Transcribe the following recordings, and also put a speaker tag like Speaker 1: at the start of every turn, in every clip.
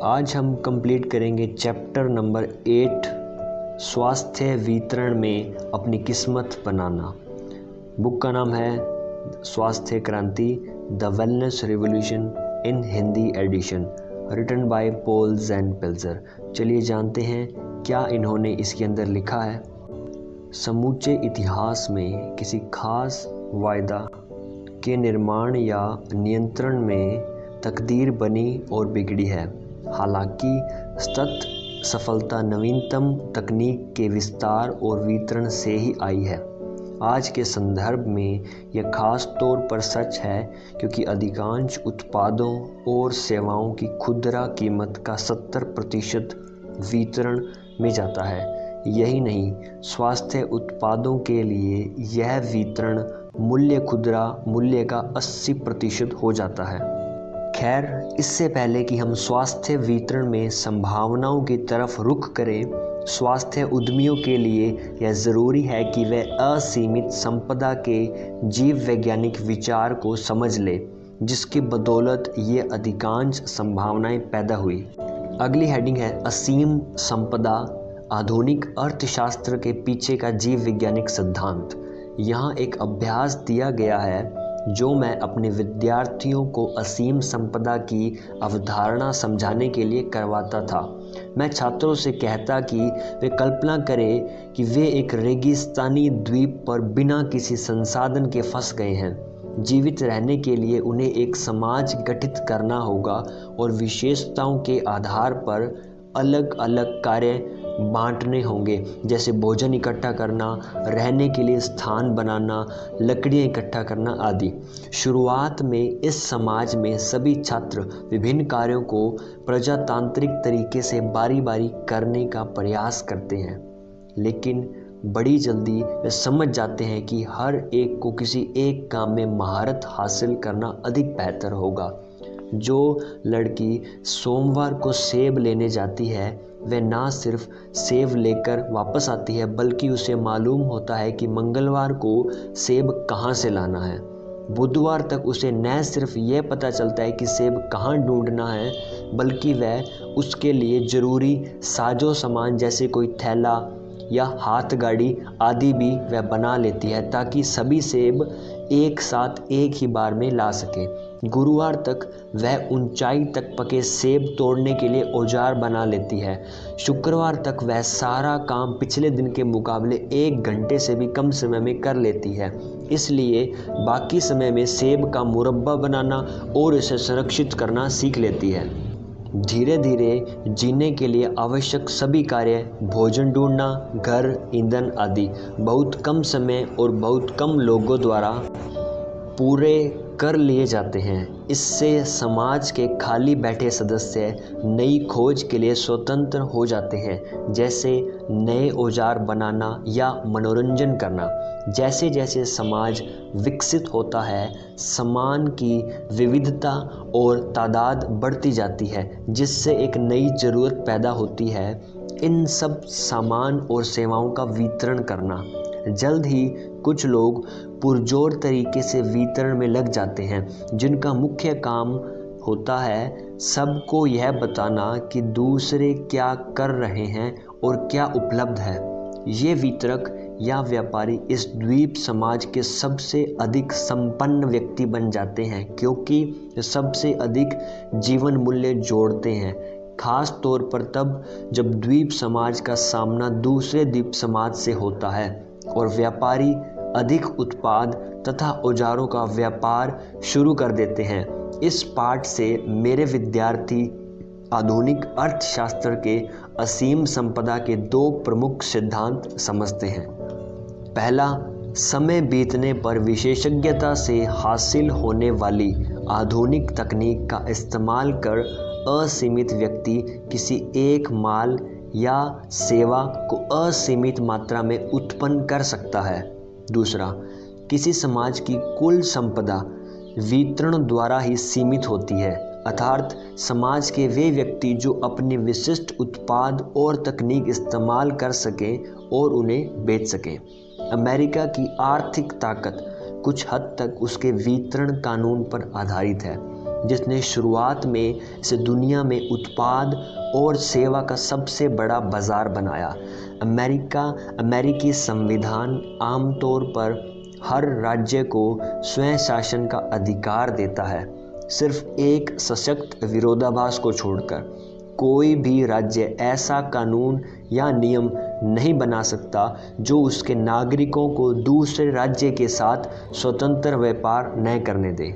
Speaker 1: आज हम कंप्लीट करेंगे चैप्टर नंबर 8 स्वास्थ्य वितरण में अपनी किस्मत बनाना। बुक का नाम है Swasthya Kranti the wellness revolution in Hindi edition, written by Paul Zane Pilzer. चलिए जानते हैं क्या इन्होंने इसके अंदर लिखा है। समूचे इतिहास में किसी खास वायदा के निर्माण या नियंत्रण में तकदीर बनी और बिगड़ी है। हालांकि सतत सफलता नवीनतम तकनीक के विस्तार और वितरण से ही आई है। आज के संदर्भ में यह खास तौर पर सच है क्योंकि अधिकांश उत्पादों और सेवाओं की खुदरा कीमत का 70% वितरण में जाता है। यही नहीं, स्वास्थ्य उत्पादों के लिए यह वितरण मूल्य खुदरा मूल्य का 80% हो जाता है। खैर, इससे पहले कि हम स्वास्थ्य वितरण में संभावनाओं की तरफ रुख करें, स्वास्थ्य उद्यमियों के लिए यह ज़रूरी है कि वे असीमित संपदा के जीव वैज्ञानिक विचार को समझ ले, जिसकी बदौलत ये अधिकांश संभावनाएं पैदा हुई। अगली हेडिंग है असीम संपदा, आधुनिक अर्थशास्त्र के पीछे का जीव वैज्ञानिक सिद्धांत। यहाँ एक अभ्यास दिया गया है जो मैं अपने विद्यार्थियों को असीम संपदा की अवधारणा समझाने के लिए करवाता था। मैं छात्रों से कहता कि वे कल्पना करें कि वे एक रेगिस्तानी द्वीप पर बिना किसी संसाधन के फंस गए हैं। जीवित रहने के लिए उन्हें एक समाज गठित करना होगा और विशेषताओं के आधार पर अलग अलग कार्य बांटने होंगे, जैसे भोजन इकट्ठा करना, रहने के लिए स्थान बनाना, लकड़ियाँ इकट्ठा करना आदि। शुरुआत में इस समाज में सभी छात्र विभिन्न कार्यों को प्रजातांत्रिक तरीके से बारी बारी करने का प्रयास करते हैं, लेकिन बड़ी जल्दी वे समझ जाते हैं कि हर एक को किसी एक काम में महारत हासिल करना अधिक बेहतर होगा। जो लड़की सोमवार को सेब लेने जाती है वह ना सिर्फ सेब लेकर वापस आती है, बल्कि उसे मालूम होता है कि मंगलवार को सेब कहाँ से लाना है। बुधवार तक उसे न सिर्फ यह पता चलता है कि सेब कहाँ ढूंढना है, बल्कि वह उसके लिए ज़रूरी साजो सामान जैसे कोई थैला या हाथ गाड़ी आदि भी वह बना लेती है, ताकि सभी सेब एक साथ एक ही बार में ला सके। गुरुवार तक वह ऊंचाई तक पके सेब तोड़ने के लिए औजार बना लेती है। शुक्रवार तक वह सारा काम पिछले दिन के मुकाबले 1 घंटे से भी कम समय में कर लेती है। इसलिए बाकी समय में सेब का मुरब्बा बनाना और इसे सुरक्षित करना सीख लेती है। धीरे धीरे जीने के लिए आवश्यक सभी कार्य, भोजन ढूंढना, घर, ईंधन आदि बहुत कम समय और बहुत कम लोगों द्वारा पूरे कर लिए जाते हैं। इससे समाज के खाली बैठे सदस्य नई खोज के लिए स्वतंत्र हो जाते हैं, जैसे नए औजार बनाना या मनोरंजन करना। जैसे जैसे समाज विकसित होता है, सामान की विविधता और तादाद बढ़ती जाती है, जिससे एक नई ज़रूरत पैदा होती है, इन सब सामान और सेवाओं का वितरण करना। जल्द ही कुछ लोग पुरजोर तरीके से वितरण में लग जाते हैं, जिनका मुख्य काम होता है सबको यह बताना कि दूसरे क्या कर रहे हैं और क्या उपलब्ध है। ये वितरक या व्यापारी इस द्वीप समाज के सबसे अधिक संपन्न व्यक्ति बन जाते हैं, क्योंकि वे सबसे अधिक जीवन मूल्य जोड़ते हैं, खास तौर पर तब जब द्वीप समाज का सामना दूसरे द्वीप समाज से होता है और व्यापारी अधिक उत्पाद तथा औजारों का व्यापार शुरू कर देते हैं। इस पाठ से मेरे विद्यार्थी आधुनिक अर्थशास्त्र के असीम संपदा के 2 प्रमुख सिद्धांत समझते हैं। पहला, समय बीतने पर विशेषज्ञता से हासिल होने वाली आधुनिक तकनीक का इस्तेमाल कर असीमित व्यक्ति किसी एक माल या सेवा को असीमित मात्रा में उत्पन्न कर सकता है। दूसरा, किसी समाज की कुल संपदा वितरण द्वारा ही सीमित होती है, अर्थात समाज के वे व्यक्ति जो अपने विशिष्ट उत्पाद और तकनीक इस्तेमाल कर सकें और उन्हें बेच सकें। अमेरिका की आर्थिक ताकत कुछ हद तक उसके वितरण कानून पर आधारित है। जिसने शुरुआत में इसे दुनिया में उत्पाद और सेवा का सबसे बड़ा बाजार बनाया। अमेरिकी संविधान आमतौर पर हर राज्य को स्वयं शासन का अधिकार देता है, सिर्फ एक सशक्त विरोधाभास को छोड़कर। कोई भी राज्य ऐसा कानून या नियम नहीं बना सकता जो उसके नागरिकों को दूसरे राज्य के साथ स्वतंत्र व्यापार न करने दे।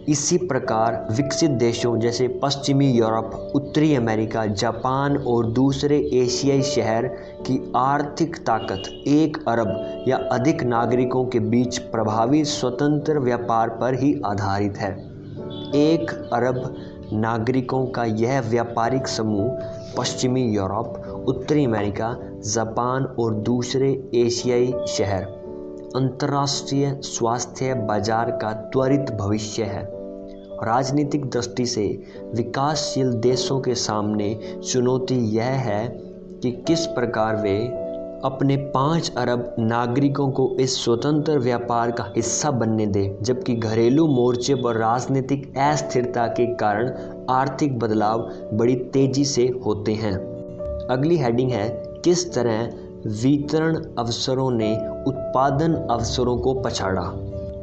Speaker 1: इसी प्रकार विकसित देशों जैसे पश्चिमी यूरोप, उत्तरी अमेरिका, जापान और दूसरे एशियाई शहर की आर्थिक ताकत 1 अरब या अधिक नागरिकों के बीच प्रभावी स्वतंत्र व्यापार पर ही आधारित है। 1 अरब नागरिकों का यह व्यापारिक समूह पश्चिमी यूरोप, उत्तरी अमेरिका, जापान और दूसरे एशियाई शहर अंतर्राष्ट्रीय स्वास्थ्य बाजार का त्वरित भविष्य है। राजनीतिक दृष्टि से विकासशील देशों के सामने चुनौती यह है कि किस प्रकार वे अपने 5 अरब नागरिकों को इस स्वतंत्र व्यापार का हिस्सा बनने दें, जबकि घरेलू मोर्चे पर राजनीतिक अस्थिरता के कारण आर्थिक बदलाव बड़ी तेजी से होते हैं। अगली हेडिंग है, किस तरह वितरण अवसरों ने उत्पादन अवसरों को पछाड़ा।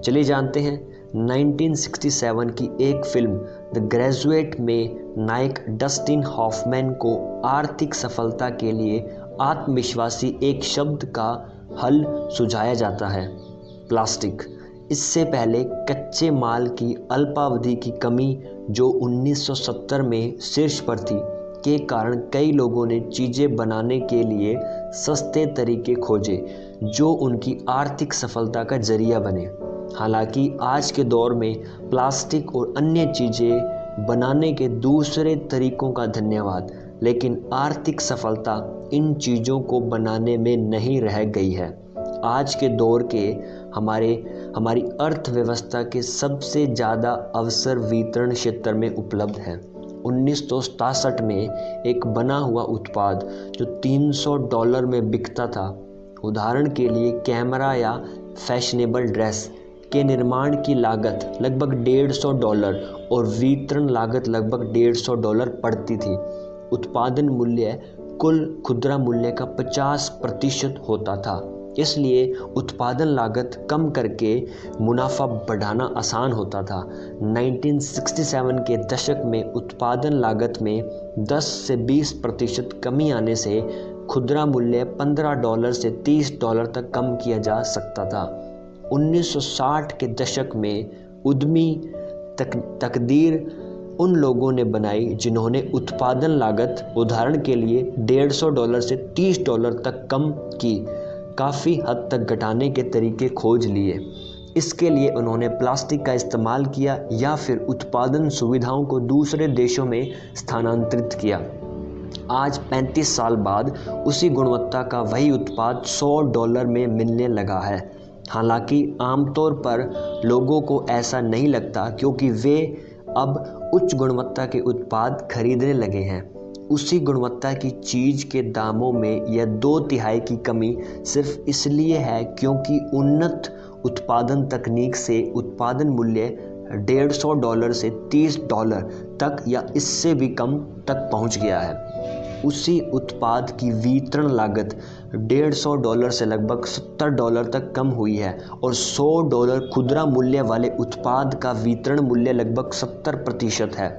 Speaker 1: चलिए जानते हैं। 1967 की एक फिल्म द ग्रेजुएट में नायक डस्टिन हॉफमैन को आर्थिक सफलता के लिए आत्मविश्वासी एक शब्द का हल सुझाया जाता है, प्लास्टिक। इससे पहले कच्चे माल की अल्पावधि की कमी जो 1970 में शीर्ष पर थी के कारण कई लोगों ने चीज़ें बनाने के लिए सस्ते तरीके खोजे जो उनकी आर्थिक सफलता का जरिया बने। हालांकि आज के दौर में प्लास्टिक और अन्य चीज़ें बनाने के दूसरे तरीकों का धन्यवाद, लेकिन आर्थिक सफलता इन चीज़ों को बनाने में नहीं रह गई है। आज के दौर के हमारी अर्थव्यवस्था के सबसे ज़्यादा अवसर वितरण क्षेत्र में उपलब्ध हैं। 1967 में एक बना हुआ उत्पाद जो $300 में बिकता था, उदाहरण के लिए कैमरा या फैशनेबल ड्रेस के निर्माण की लागत लगभग $150 और वितरण लागत लगभग $150 पड़ती थी। उत्पादन मूल्य कुल खुदरा मूल्य का 50% होता था, इसलिए उत्पादन लागत कम करके मुनाफा बढ़ाना आसान होता था। 1967 के दशक में उत्पादन लागत में 10 से 20% कमी आने से खुदरा मूल्य $15 से $30 तक कम किया जा सकता था। 1960 के दशक में उद्यमी तकदीर उन लोगों ने बनाई जिन्होंने उत्पादन लागत उदाहरण के लिए $150 से $30 तक कम की काफ़ी हद तक घटाने के तरीके खोज लिए। इसके लिए उन्होंने प्लास्टिक का इस्तेमाल किया या फिर उत्पादन सुविधाओं को दूसरे देशों में स्थानांतरित किया। आज 35 साल बाद उसी गुणवत्ता का वही उत्पाद $100 में मिलने लगा है। हालांकि आमतौर पर लोगों को ऐसा नहीं लगता क्योंकि वे अब उच्च गुणवत्ता के उत्पाद खरीदने लगे हैं। उसी गुणवत्ता की चीज़ के दामों में यह 2/3 की कमी सिर्फ इसलिए है क्योंकि उन्नत उत्पादन तकनीक से उत्पादन मूल्य $150 से $30 तक या इससे भी कम तक पहुंच गया है। उसी उत्पाद की वितरण लागत $150 से लगभग $70 तक कम हुई है और $100 खुदरा मूल्य वाले उत्पाद का वितरण मूल्य लगभग 70% है।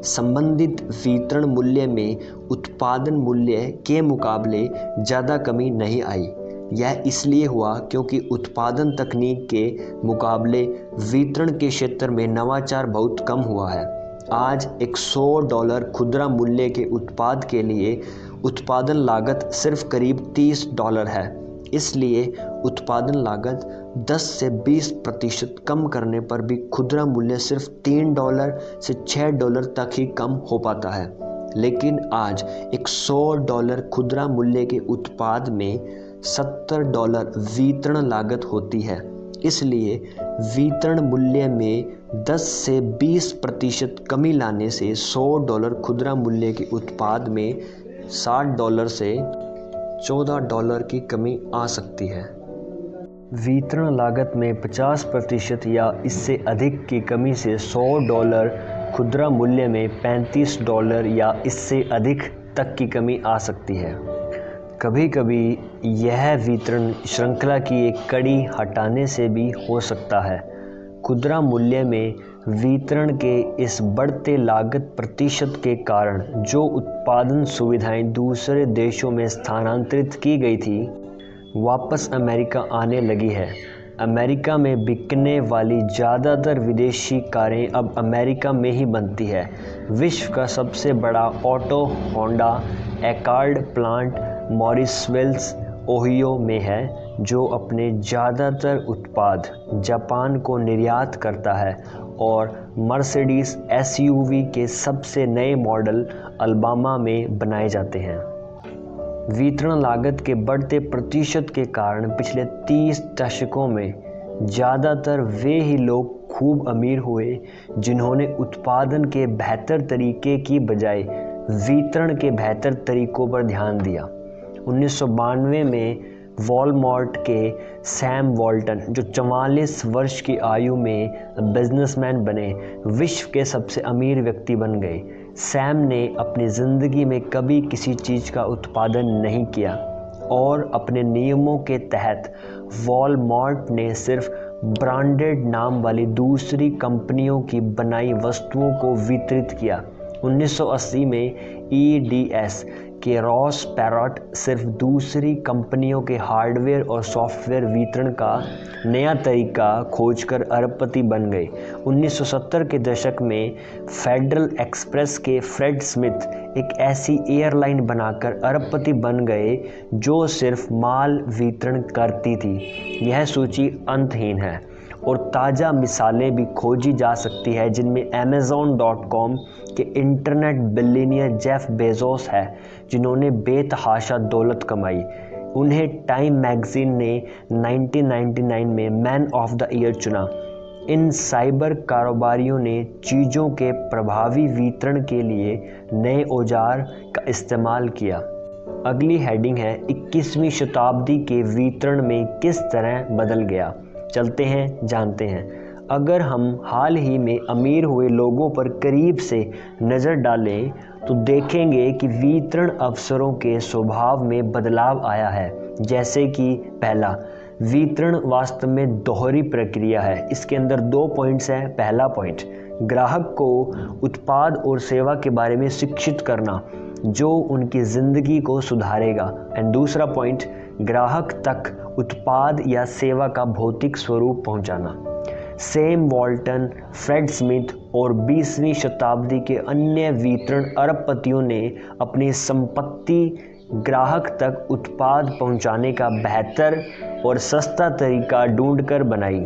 Speaker 1: संबंधित वितरण मूल्य में उत्पादन मूल्य के मुकाबले ज़्यादा कमी नहीं आई। यह इसलिए हुआ क्योंकि उत्पादन तकनीक के मुकाबले वितरण के क्षेत्र में नवाचार बहुत कम हुआ है। आज एक $100 खुदरा मूल्य के उत्पाद के लिए उत्पादन लागत सिर्फ करीब $30 है। इसलिए उत्पादन लागत 10 से 20% कम करने पर भी खुदरा मूल्य सिर्फ $3 से $6 तक ही कम हो पाता है। लेकिन आज एक $100 खुदरा मूल्य के उत्पाद में $70 वितरण लागत होती है। इसलिए वितरण मूल्य में 10 से 20% कमी लाने से $100 खुदरा मूल्य के उत्पाद में $60 से $14 की कमी आ सकती है। वितरण लागत में 50% या इससे अधिक की कमी से $100 खुदरा मूल्य में $35 या इससे अधिक तक की कमी आ सकती है। कभी कभी यह वितरण श्रृंखला की एक कड़ी हटाने से भी हो सकता है। खुदरा मूल्य में वितरण के इस बढ़ते लागत प्रतिशत के कारण जो उत्पादन सुविधाएं दूसरे देशों में स्थानांतरित की गई थी, वापस अमेरिका आने लगी है। अमेरिका में बिकने वाली ज़्यादातर विदेशी कारें अब अमेरिका में ही बनती है। विश्व का सबसे बड़ा auto Honda Accord plant Marysville, Ohio में है, जो अपने ज़्यादातर उत्पाद जापान को निर्यात करता है, और मर्सिडीज एसयूवी के सबसे नए मॉडल अलबामा में बनाए जाते हैं। वितरण लागत के बढ़ते प्रतिशत के कारण पिछले 30 दशकों में ज़्यादातर वे ही लोग खूब अमीर हुए जिन्होंने उत्पादन के बेहतर तरीके की बजाय वितरण के बेहतर तरीकों पर ध्यान दिया। 1992 में वॉलमार्ट के सैम वॉल्टन, जो 44 वर्ष की आयु में बिजनेसमैन बने, विश्व के सबसे अमीर व्यक्ति बन गए। सैम ने अपनी ज़िंदगी में कभी किसी चीज़ का उत्पादन नहीं किया और अपने नियमों के तहत वॉलमार्ट ने सिर्फ ब्रांडेड नाम वाली दूसरी कंपनियों की बनाई वस्तुओं को वितरित किया। 1980 में EDS के रॉस पैरट सिर्फ दूसरी कंपनियों के हार्डवेयर और सॉफ्टवेयर वितरण का नया तरीका खोजकर अरबपति बन गए। 1970 के दशक में फेडरल एक्सप्रेस के फ्रेड स्मिथ एक ऐसी एयरलाइन बनाकर अरबपति बन गए जो सिर्फ माल वितरण करती थी। यह सूची अंतहीन है और ताज़ा मिसालें भी खोजी जा सकती है, जिनमें Amazon.com के इंटरनेट बिलियनियर जेफ बेजोस है, जिन्होंने बेतहाशा दौलत कमाई। उन्हें टाइम मैगजीन ने 1999 में मैन ऑफ द ईयर चुना। इन साइबर कारोबारियों ने चीज़ों के प्रभावी वितरण के लिए नए औजार का इस्तेमाल किया। अगली हेडिंग है 21वीं शताब्दी के वितरण में किस तरह बदल गया। चलते हैं, जानते हैं। अगर हम हाल ही में अमीर हुए लोगों पर करीब से नज़र डालें तो देखेंगे कि वितरण अवसरों के स्वभाव में बदलाव आया है। जैसे कि पहला, वितरण वास्तव में दोहरी प्रक्रिया है। इसके अंदर 2 पॉइंट्स हैं। पहला पॉइंट, ग्राहक को उत्पाद और सेवा के बारे में शिक्षित करना जो उनकी ज़िंदगी को सुधारेगा। एंड दूसरा पॉइंट, ग्राहक तक उत्पाद या सेवा का भौतिक स्वरूप पहुंचाना। सैम वॉल्टन, फ्रेड स्मिथ और 20वीं शताब्दी के अन्य वितरण अरबपतियों ने अपनी संपत्ति ग्राहक तक उत्पाद पहुंचाने का बेहतर और सस्ता तरीका ढूंढकर बनाई।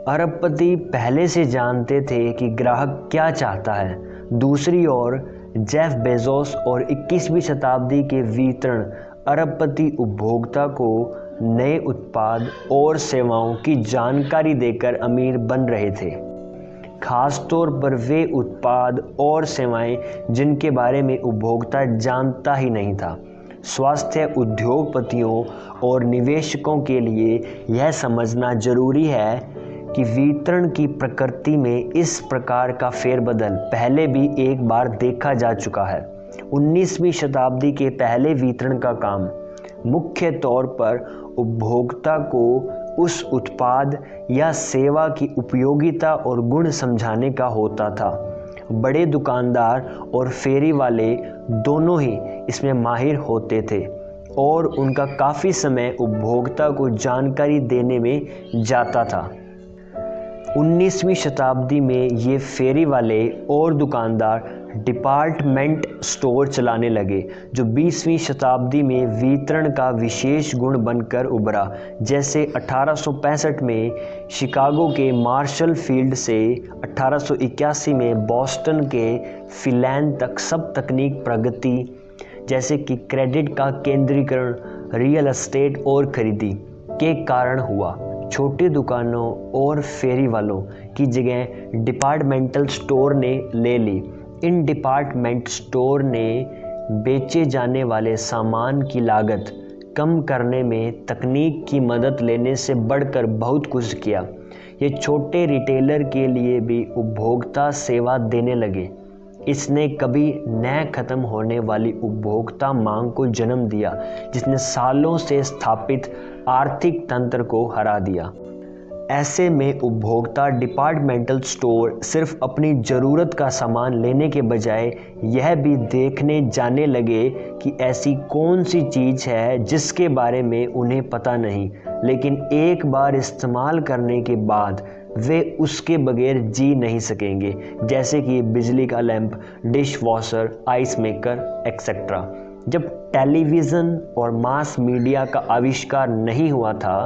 Speaker 1: अरबपति पहले से जानते थे कि ग्राहक क्या चाहता है। दूसरी ओर जेफ बेजोस और 21वीं शताब्दी के वितरण अरबपति उपभोक्ता को नए उत्पाद और सेवाओं की जानकारी देकर अमीर बन रहे थे, खासतौर पर वे उत्पाद और सेवाएं जिनके बारे में उपभोक्ता जानता ही नहीं था। स्वास्थ्य उद्योगपतियों और निवेशकों के लिए यह समझना जरूरी है कि वितरण की प्रकृति में इस प्रकार का फेरबदल पहले भी एक बार देखा जा चुका है। 19वीं शताब्दी के पहले वितरण का काम मुख्य तौर पर उपभोक्ता को उस उत्पाद या सेवा की उपयोगिता और गुण समझाने का होता था। बड़े दुकानदार और फेरी वाले दोनों ही इसमें माहिर होते थे और उनका काफ़ी समय उपभोक्ता को जानकारी देने में जाता था। 19वीं शताब्दी में ये फेरी वाले और दुकानदार डिपार्टमेंट स्टोर चलाने लगे, जो 20वीं शताब्दी में वितरण का विशेष गुण बनकर उभरा। जैसे 1865 में शिकागो के मार्शल फील्ड से 1881 में बॉस्टन के फिलैन तक सब तकनीक प्रगति, जैसे कि क्रेडिट का केंद्रीकरण, रियल एस्टेट और खरीदी के कारण हुआ। छोटी दुकानों और फेरी वालों की जगह डिपार्टमेंटल स्टोर ने ले ली। इन डिपार्टमेंट स्टोर ने बेचे जाने वाले सामान की लागत कम करने में तकनीक की मदद लेने से बढ़कर बहुत कुछ किया। ये छोटे रिटेलर के लिए भी उपभोक्ता सेवा देने लगे। इसने कभी न खत्म होने वाली उपभोक्ता मांग को जन्म दिया, जिसने सालों से स्थापित आर्थिक तंत्र को हरा दिया। ऐसे में उपभोक्ता डिपार्टमेंटल स्टोर सिर्फ अपनी ज़रूरत का सामान लेने के बजाय यह भी देखने जाने लगे कि ऐसी कौन सी चीज़ है जिसके बारे में उन्हें पता नहीं, लेकिन एक बार इस्तेमाल करने के बाद वे उसके बगैर जी नहीं सकेंगे, जैसे कि बिजली का lamp, dish washer, ice maker etcetera. जब टेलीविज़न और मास मीडिया का आविष्कार नहीं हुआ था,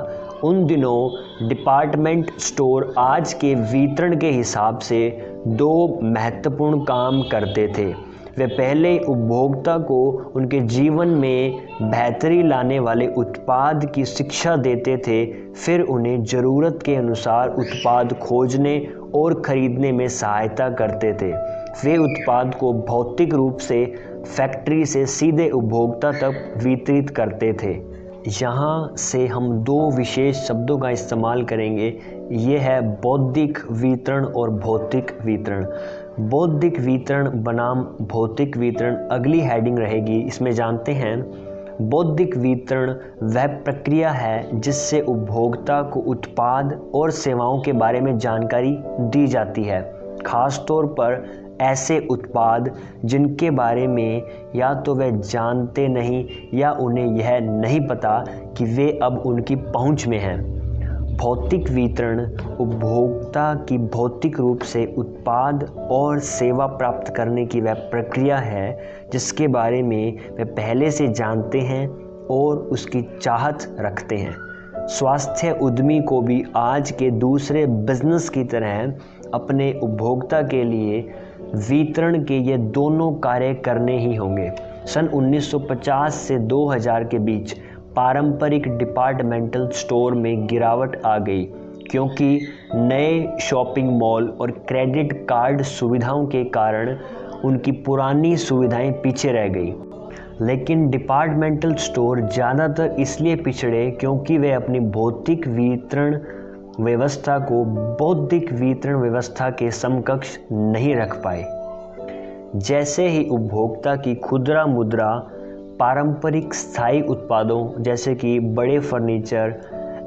Speaker 1: उन दिनों डिपार्टमेंट स्टोर आज के वितरण के हिसाब से दो महत्वपूर्ण काम करते थे। वे पहले उपभोक्ता को उनके जीवन में बेहतरी लाने वाले उत्पाद की शिक्षा देते थे, फिर उन्हें ज़रूरत के अनुसार उत्पाद खोजने और खरीदने में सहायता करते थे। वे उत्पाद को भौतिक रूप से फैक्ट्री से सीधे उपभोक्ता तक वितरित करते थे। यहाँ से हम दो विशेष शब्दों का इस्तेमाल करेंगे, ये है बौद्धिक वितरण और भौतिक वितरण। बौद्धिक वितरण बनाम भौतिक वितरण अगली हेडिंग रहेगी। इसमें जानते हैं, बौद्धिक वितरण वह प्रक्रिया है जिससे उपभोक्ता को उत्पाद और सेवाओं के बारे में जानकारी दी जाती है, खास तौर पर ऐसे उत्पाद जिनके बारे में या तो वे जानते नहीं या उन्हें यह नहीं पता कि वे अब उनकी पहुंच में हैं। भौतिक वितरण उपभोक्ता की भौतिक रूप से उत्पाद और सेवा प्राप्त करने की वह प्रक्रिया है जिसके बारे में वे पहले से जानते हैं और उसकी चाहत रखते हैं। स्वास्थ्य उद्यमी को भी आज के दूसरे बिजनेस की तरह अपने उपभोक्ता के लिए वितरण के ये दोनों कार्य करने ही होंगे। सन 1950 से 2000 के बीच पारंपरिक डिपार्टमेंटल स्टोर में गिरावट आ गई, क्योंकि नए शॉपिंग मॉल और क्रेडिट कार्ड सुविधाओं के कारण उनकी पुरानी सुविधाएं पीछे रह गई। लेकिन डिपार्टमेंटल स्टोर ज़्यादातर इसलिए पिछड़े क्योंकि वे अपनी भौतिक वितरण व्यवस्था को बौद्धिक वितरण व्यवस्था के समकक्ष नहीं रख पाए। जैसे ही उपभोक्ता की खुदरा मुद्रा पारंपरिक स्थायी उत्पादों जैसे कि बड़े फर्नीचर,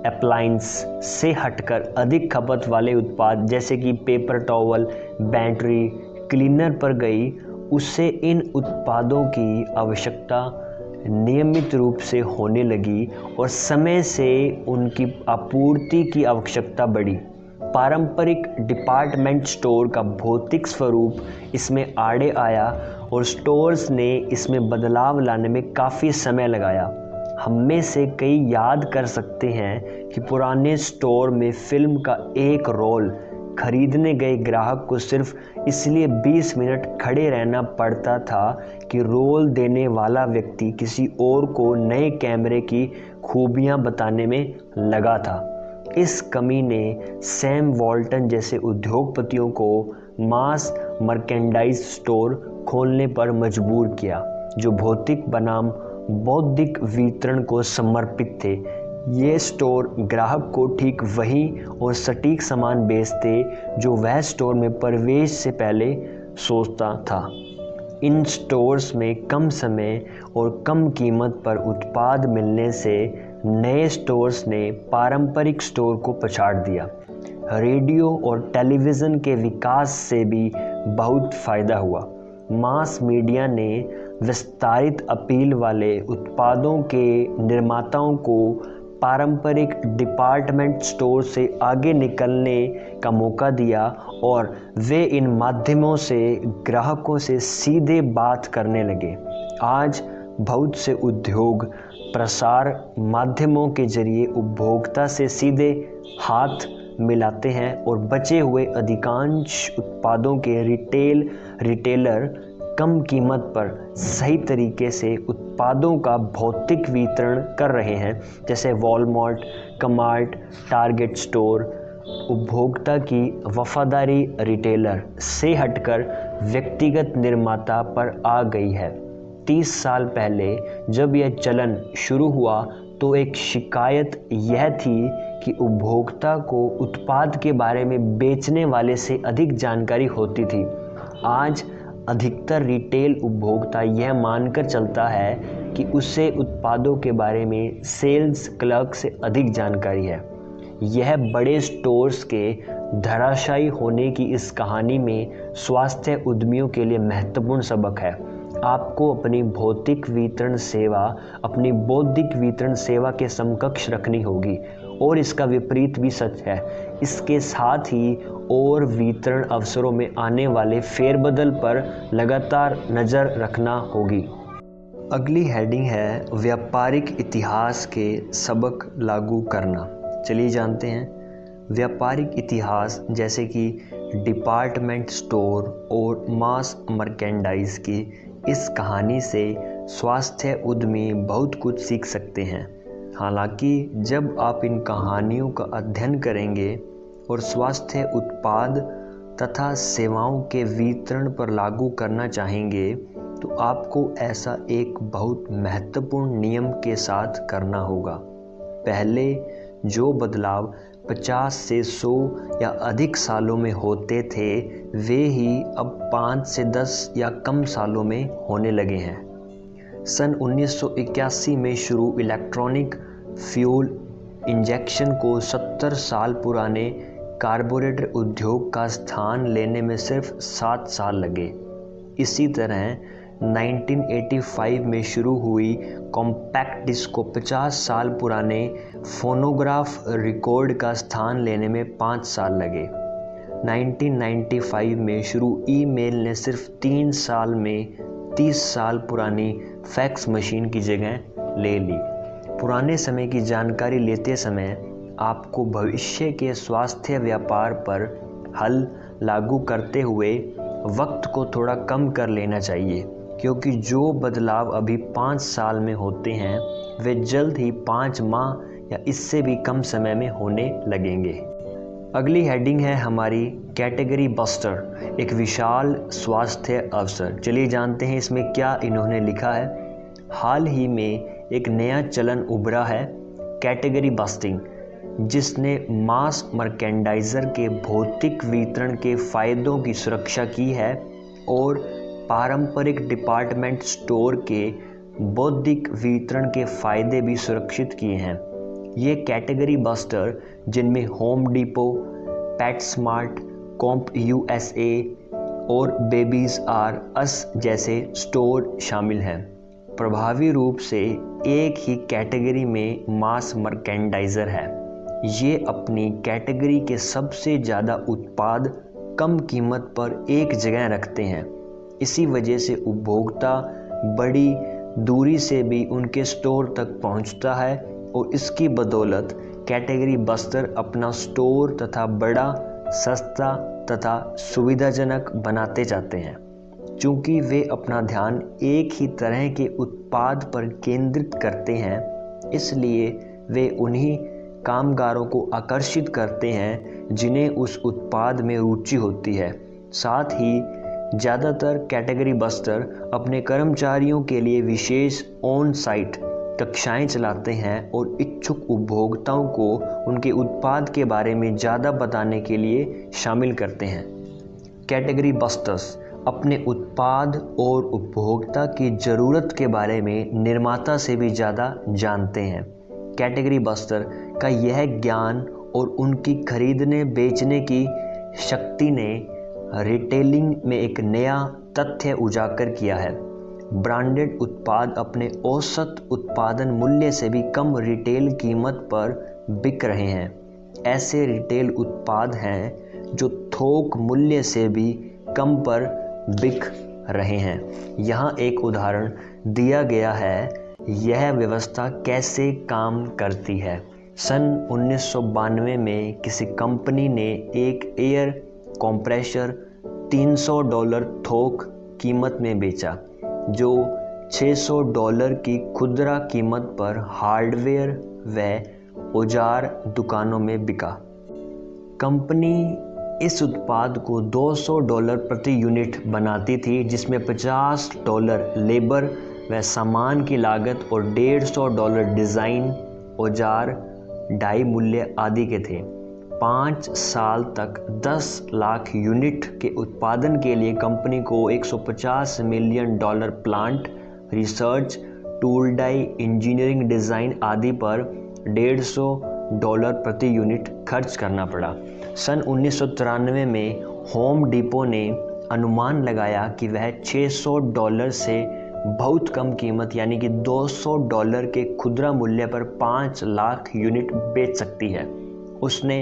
Speaker 1: अप्लायंस से हटकर अधिक खपत वाले उत्पाद जैसे कि पेपर टॉवल, बैटरी, क्लीनर पर गई, उससे इन उत्पादों की आवश्यकता नियमित रूप से होने लगी और समय से उनकी आपूर्ति की आवश्यकता बढ़ी। पारंपरिक डिपार्टमेंट स्टोर का भौतिक स्वरूप इसमें आड़े आया और स्टोर्स ने इसमें बदलाव लाने में काफ़ी समय लगाया। हम में से कई याद कर सकते हैं कि पुराने स्टोर में फिल्म का एक रोल खरीदने गए ग्राहक को सिर्फ इसलिए 20 मिनट खड़े रहना पड़ता था कि रोल देने वाला व्यक्ति किसी और को नए कैमरे की खूबियां बताने में लगा था। इस कमी ने सैम वॉल्टन जैसे उद्योगपतियों को मास मर्केंडाइज स्टोर खोलने पर मजबूर किया, जो भौतिक बनाम बौद्धिक वितरण को समर्पित थे। ये स्टोर ग्राहक को ठीक वही और सटीक सामान बेचते जो वह स्टोर में प्रवेश से पहले सोचता था। इन स्टोर्स में कम समय और कम कीमत पर उत्पाद मिलने से नए स्टोर्स ने पारंपरिक स्टोर को पछाड़ दिया। रेडियो और टेलीविज़न के विकास से भी बहुत फ़ायदा हुआ। मास मीडिया ने विस्तारित अपील वाले उत्पादों के निर्माताओं को पारंपरिक डिपार्टमेंट स्टोर से आगे निकलने का मौका दिया और वे इन माध्यमों से ग्राहकों से सीधे बात करने लगे। आज बहुत से उद्योग प्रसार माध्यमों के जरिए उपभोक्ता से सीधे हाथ मिलाते हैं और बचे हुए अधिकांश उत्पादों के रिटेलर कम कीमत पर सही तरीके से उत्पादों का भौतिक वितरण कर रहे हैं, जैसे वॉलमार्ट, कमार्ट, टारगेट स्टोर। उपभोक्ता की वफादारी रिटेलर से हटकर व्यक्तिगत निर्माता पर आ गई है। 30 साल पहले जब यह चलन शुरू हुआ तो एक शिकायत यह थी कि उपभोक्ता को उत्पाद के बारे में बेचने वाले से अधिक जानकारी होती थी। आज अधिकतर रिटेल उपभोक्ता यह मानकर चलता है कि उसे उत्पादों के बारे में सेल्स क्लर्क से अधिक जानकारी है। यह बड़े स्टोर्स के धराशायी होने की इस कहानी में स्वास्थ्य उद्यमियों के लिए महत्वपूर्ण सबक है। आपको अपनी भौतिक वितरण सेवा अपनी बौद्धिक वितरण सेवा के समकक्ष रखनी होगी, और इसका विपरीत भी सच है। इसके साथ ही और वितरण अवसरों में आने वाले फेरबदल पर लगातार नज़र रखना होगी। अगली हेडिंग है व्यापारिक इतिहास के सबक लागू करना। चलिए जानते हैं। व्यापारिक इतिहास जैसे कि डिपार्टमेंट स्टोर और मास मर्केंडाइज की इस कहानी से स्वास्थ्य उद्यमी बहुत कुछ सीख सकते हैं। हालांकि जब आप इन कहानियों का अध्ययन करेंगे और स्वास्थ्य उत्पाद तथा सेवाओं के वितरण पर लागू करना चाहेंगे तो आपको ऐसा एक बहुत महत्वपूर्ण नियम के साथ करना होगा। पहले जो बदलाव 50 से 100 या अधिक सालों में होते थे वे ही अब 5 से 10 या कम सालों में होने लगे हैं। सन 1981 में शुरू इलेक्ट्रॉनिक फ्यूल इंजेक्शन को 70 साल पुराने कार्बोरेटर उद्योग का स्थान लेने में सिर्फ 7 साल लगे। इसी तरह 1985 में शुरू हुई कॉम्पैक्ट डिस्क को 50 साल पुराने फोनोग्राफ रिकॉर्ड का स्थान लेने में 5 साल लगे। 1995 में शुरू ईमेल ने सिर्फ 3 साल में 30 साल पुरानी फैक्स मशीन की जगह ले ली। पुराने समय की जानकारी लेते समय आपको भविष्य के स्वास्थ्य व्यापार पर हल लागू करते हुए वक्त को थोड़ा कम कर लेना चाहिए, क्योंकि जो बदलाव अभी 5 साल में होते हैं वे जल्द ही 5 माह या इससे भी कम समय में होने लगेंगे। अगली हेडिंग है हमारी कैटेगरी बस्टर, एक विशाल स्वास्थ्य अवसर। चलिए जानते हैं इसमें क्या इन्होंने लिखा है। हाल ही में एक नया चलन उभरा है कैटेगरी बस्टिंग, जिसने मास मर्केंडाइजर के भौतिक वितरण के फायदों की सुरक्षा की है और पारंपरिक डिपार्टमेंट स्टोर के बौद्धिक वितरण के फायदे भी सुरक्षित किए हैं। ये कैटेगरी बस्टर, जिनमें होम डिपो, पेटस्मार्ट, कॉम्प यूएसए और बेबीज आर अस जैसे स्टोर शामिल हैं, प्रभावी रूप से एक ही कैटेगरी में मास मर्केंडाइजर है। ये अपनी कैटेगरी के सबसे ज़्यादा उत्पाद कम कीमत पर एक जगह रखते हैं। इसी वजह से उपभोक्ता बड़ी दूरी से भी उनके स्टोर तक पहुंचता है और इसकी बदौलत कैटेगरी बस्टर अपना स्टोर तथा बड़ा, सस्ता तथा सुविधाजनक बनाते जाते हैं। चूँकि वे अपना ध्यान एक ही तरह के उत्पाद पर केंद्रित करते हैं, इसलिए वे उन्हीं कामगारों को आकर्षित करते हैं जिन्हें उस उत्पाद में रुचि होती है। साथ ही ज़्यादातर कैटेगरी बस्टर अपने कर्मचारियों के लिए विशेष ऑन साइट कक्षाएं चलाते हैं और इच्छुक उपभोक्ताओं को उनके उत्पाद के बारे में ज़्यादा बताने के लिए शामिल करते हैं। कैटेगरी बस्टर्स अपने उत्पाद और उपभोक्ता की ज़रूरत के बारे में निर्माता से भी ज़्यादा जानते हैं। कैटेगरी बस्टर का यह ज्ञान और उनकी खरीदने बेचने की शक्ति ने रिटेलिंग में एक नया तथ्य उजागर किया है। ब्रांडेड उत्पाद अपने औसत उत्पादन मूल्य से भी कम रिटेल कीमत पर बिक रहे हैं। ऐसे रिटेल उत्पाद हैं जो थोक मूल्य से भी कम पर बिक रहे हैं। यहाँ एक उदाहरण दिया गया है, यह व्यवस्था कैसे काम करती है। सन 1992 में किसी कंपनी ने एक एयर कंप्रेसर $300 थोक कीमत में बेचा, जो $600 की खुदरा कीमत पर हार्डवेयर व औजार दुकानों में बिका। कंपनी इस उत्पाद को $200 प्रति यूनिट बनाती थी, जिसमें $50 लेबर वह सामान की लागत और $150 डिज़ाइन, औजार, डाई मूल्य आदि के थे। 5 साल तक 10 लाख यूनिट के उत्पादन के लिए कंपनी को $150 million plant, research, tool die, engineering design आदि पर $150 प्रति यूनिट खर्च करना पड़ा। सन 1993 में होम डिपो ने अनुमान लगाया कि वह $600 से बहुत कम कीमत यानी कि $200 के खुदरा मूल्य पर 5 लाख यूनिट बेच सकती है। उसने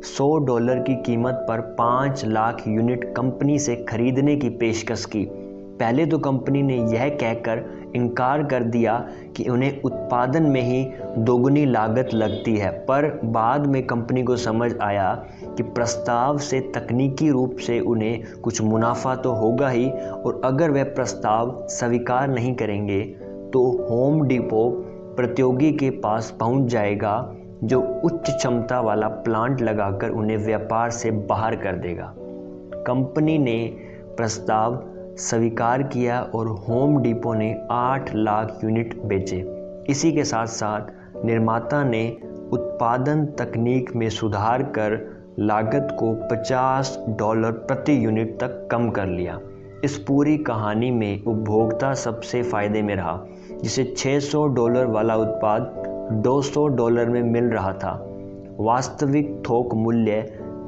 Speaker 1: $100 की कीमत पर 5 लाख यूनिट कंपनी से खरीदने की पेशकश की। पहले तो कंपनी ने यह कहकर इनकार कर दिया कि उन्हें उत्पादन में ही दोगुनी लागत लगती है, पर बाद में कंपनी को समझ आया कि प्रस्ताव से तकनीकी रूप से उन्हें कुछ मुनाफा तो होगा ही, और अगर वह प्रस्ताव स्वीकार नहीं करेंगे तो होम डिपो प्रतियोगी के पास पहुंच जाएगा जो उच्च क्षमता वाला प्लांट लगाकर उन्हें व्यापार से बाहर कर देगा। कंपनी ने प्रस्ताव स्वीकार किया और होम डिपो ने 8 लाख यूनिट बेचे। इसी के साथ साथ निर्माता ने उत्पादन तकनीक में सुधार कर लागत को $50 प्रति यूनिट तक कम कर लिया। इस पूरी कहानी में उपभोक्ता सबसे फायदे में रहा, जिसे $600 वाला उत्पाद $200 में मिल रहा था। वास्तविक थोक मूल्य